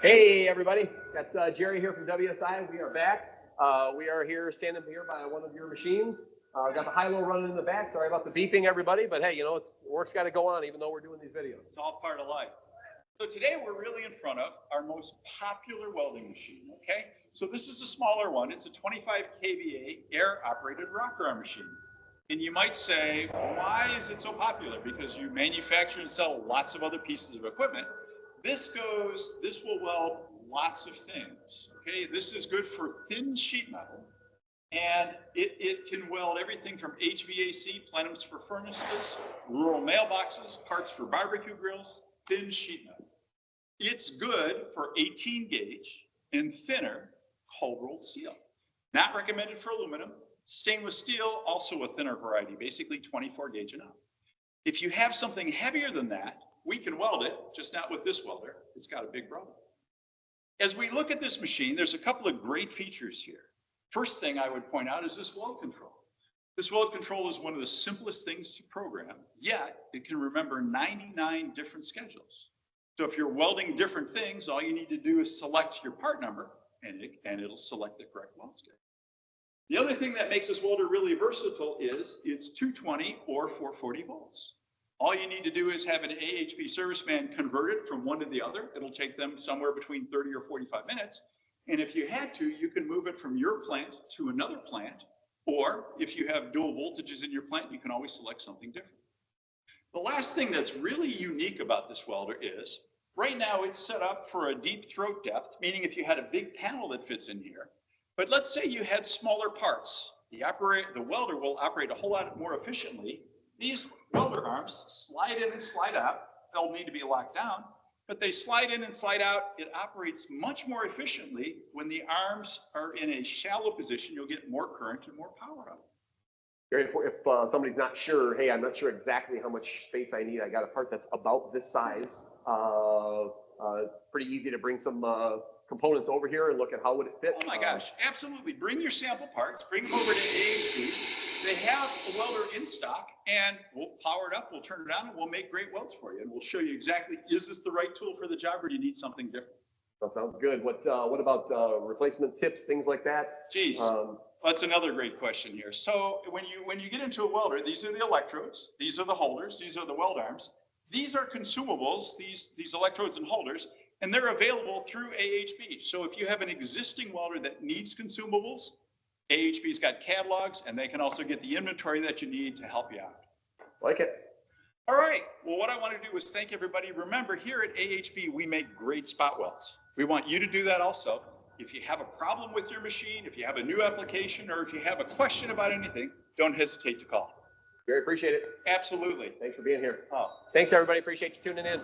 Hey everybody, got Jerry here from WSI. We are back. We are here standing here by one of your machines. Got the high-low running in the back. Sorry about the beeping, everybody, but hey, you know, work's got to go on even though we're doing these videos. It's all part of life. So today we're really in front of our most popular welding machine, okay? So this is a smaller one. It's a 25 kVA air-operated rocker arm machine. And you might say, why is it so popular? Because you manufacture and sell lots of other pieces of equipment. This will weld lots of things, okay? This is good for thin sheet metal, and it can weld everything from HVAC, plenums for furnaces, rural mailboxes, parts for barbecue grills, thin sheet metal. It's good for 18 gauge and thinner cold rolled steel. Not recommended for aluminum. Stainless steel, also a thinner variety, basically 24 gauge and up. If you have something heavier than that, we can weld it, just not with this welder. It's got a big brother. As we look at this machine, there's a couple of great features here. First thing I would point out is this weld control. This weld control is one of the simplest things to program, yet it can remember 99 different schedules. So if you're welding different things, all you need to do is select your part number, and it'll select the correct weld schedule. The other thing that makes this welder really versatile is it's 220 or 440 volts. All you need to do is have an AHP serviceman convert it from one to the other. It'll take them somewhere between 30 or 45 minutes. And if you had to, you can move it from your plant to another plant. Or if you have dual voltages in your plant, you can always select something different. The last thing that's really unique about this welder is, right now it's set up for a deep throat depth, meaning if you had a big panel that fits in here. But let's say you had smaller parts. The welder will operate a whole lot more efficiently. These welder arms slide in and slide out. They'll need to be locked down, but they slide in and slide out. It operates much more efficiently when the arms are in a shallow position. You'll get more current and more power out. If somebody's not sure, hey, I'm not sure exactly how much space I need. I got a part that's about this size. Pretty easy to bring some components over here and look at how would it fit. Oh my gosh, absolutely. Bring your sample parts, bring them over to AHP. They have a welder in stock, and we'll power it up, we'll turn it on, and we'll make great welds for you. And we'll show you exactly, is this the right tool for the job, or do you need something different? That sounds good. What about replacement tips, things like that? Geez, that's another great question here. So when you get into a welder, these are the electrodes, these are the holders, these are the weld arms. These are consumables, these electrodes and holders, and they're available through AHP. So if you have an existing welder that needs consumables, AHP's got catalogs, and they can also get the inventory that you need to help you out. Like it. All right, well, what I want to do is thank everybody. Remember, here at AHP, we make great spot welds. We want you to do that also. If you have a problem with your machine, if you have a new application, or if you have a question about anything, don't hesitate to call. Very appreciate it. Absolutely. Thanks for being here. Thanks, everybody. Appreciate you tuning in.